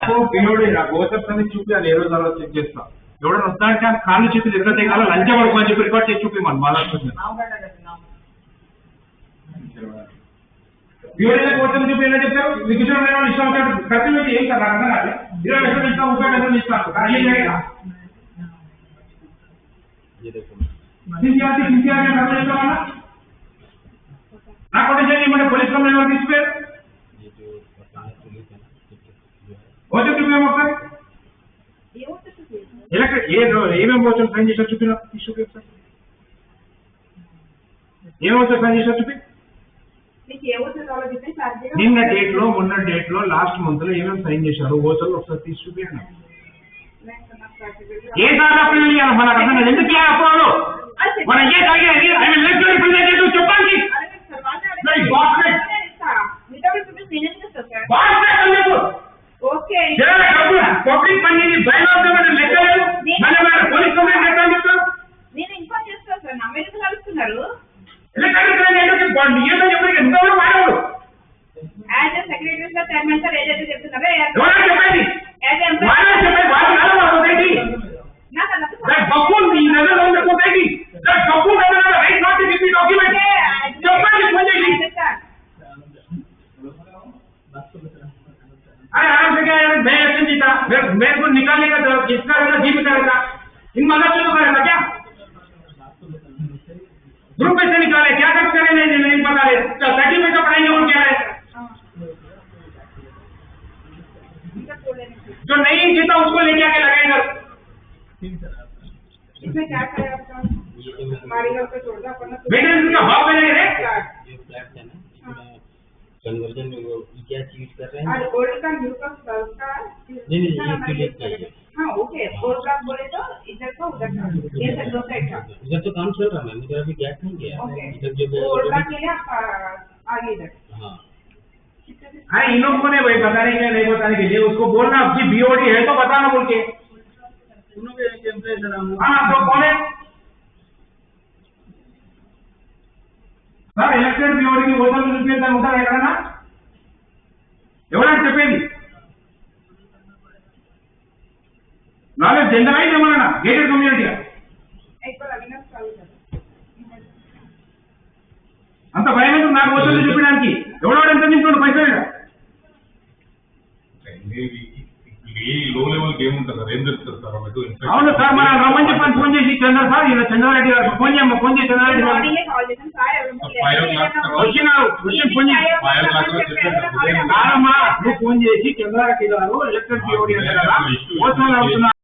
గోచర్ అని చూపి అది ఏ రోజు అలా చెక్ చేస్తాం. ఎవడన్నా వస్తాడంటే కాళ్ళు చేతులు ఎదురు తెగాల లంచం వరకు అని చెప్పి రికార్డ్ చేసి చూపి మనం మాట్లాడుతుంది. గోచర్ చూపి ఎలా చెప్తారు? మీకు ఇష్టం వచ్చాడు ఖర్చు పెట్టి ఏం కదా అర్థం కాదు. 20 లక్షలు ఇస్తాం, 30 లక్షలు ఇస్తాను. నా కొటేషన్ ఏమంటే పోలీస్ కంప్లైంట్ ఎవరు తీసుకుపోయారు? గోచర్ చూపి ఒకసారి ఏమేమి వచ్చారు సైన్ చేశారు చూపిన చూపి సార్. ఏమవుతారు సైన్ చేశారు చూపి. నిన్న డేట్ లో మొన్న డేట్ లో లాస్ట్ మంత్ లో ఏమేమి సైన్ చేశారు ఓచర్లు ఒకసారి తీసి చూపించండి. ఏ సార్ అప్పుడు మన అర్థం ఎందుకు అప్పుడు మనం ఏ చెప్పండి పబ్లిక్ పని లెక్కలేదు పోలీస్ కంప్లైంట్ ఎట్లా చెప్తారు? నేను ఇన్ఫార్మ్ చేస్తాను సార్. నా మీద కలుస్తున్నారు. As a secretary sir, chairman sir ఏదైతే చెప్తున్నారో अरे आराम से क्या यार, मैं ऐसे जीता, मेरे को निकालने का जिसका रहेगा जी में करेगा, इन मदद तो करेगा क्या? ग्रुप पैसे निकाले क्या खर्च करें नहीं पता है, 30 पैसा पढ़ाएंगे और क्या है? जो नहीं जीता उसको लेके आके लगाएगा। इसमें क्या करेगा आपका? मारेगा उसको छोड़ दो अपन मेंटेनेंस का भाव बनेगा रे। ये फ्लैट है ना, इसमें कन्वर्जन में वो क्या चीज कर रहे हैं? और ओल्ड का न्यू का का नहीं ये क्लियर चाहिए। हां ओके, ओल्ड का बोले तो इधर का उधर का ये सब दो साइड का इधर तो काम चल रहा है, मुझे अभी गैस नहीं गया इधर जो ओल्ड का के लिए आगे इधर। हां अरे इन लोगों ने भाई बताने के नहीं बताने के लिए उसको बोलना आपकी बीओडी है तो बताना बोल के उन्होंने टेम्परेचर हां तो कौन है సార్? ఎలక్టెడ్ బిఓడికి ఓటర్ చూపించాలని ఉంటారా ఎక్కడన్నా? ఎవరైనా చెప్పేది నాలుగు జనరలైజ్ ఏమన్నా గేటెడ్ కమ్యూనిటీగా అంత భయం ఎందుకు నాకు ఓటర్లు చూపించడానికి? ఎవడో ఎంత తీసుకుంటు పైసలు లో లెవెల్ గేమ్ ఉంటుంది సార్, ఏం తెలుస్తుంది సార్? అవును సార్, మనం రమ్మని చెప్పని ఫోన్ చేసి చంద్ర సార్ ఇలా చంద్రారెడ్డి గారు ఫోన్ చేయమ్మా, ఫోన్ చేసి చంద్రారెడ్డి గారు వచ్చినారు నువ్వు ఫోన్ చేసి చంద్రారెడ్డి గారు ఎలక్టెడ్ బిఓడి అంటే కదా ఓట్లు అవుతున్నారు.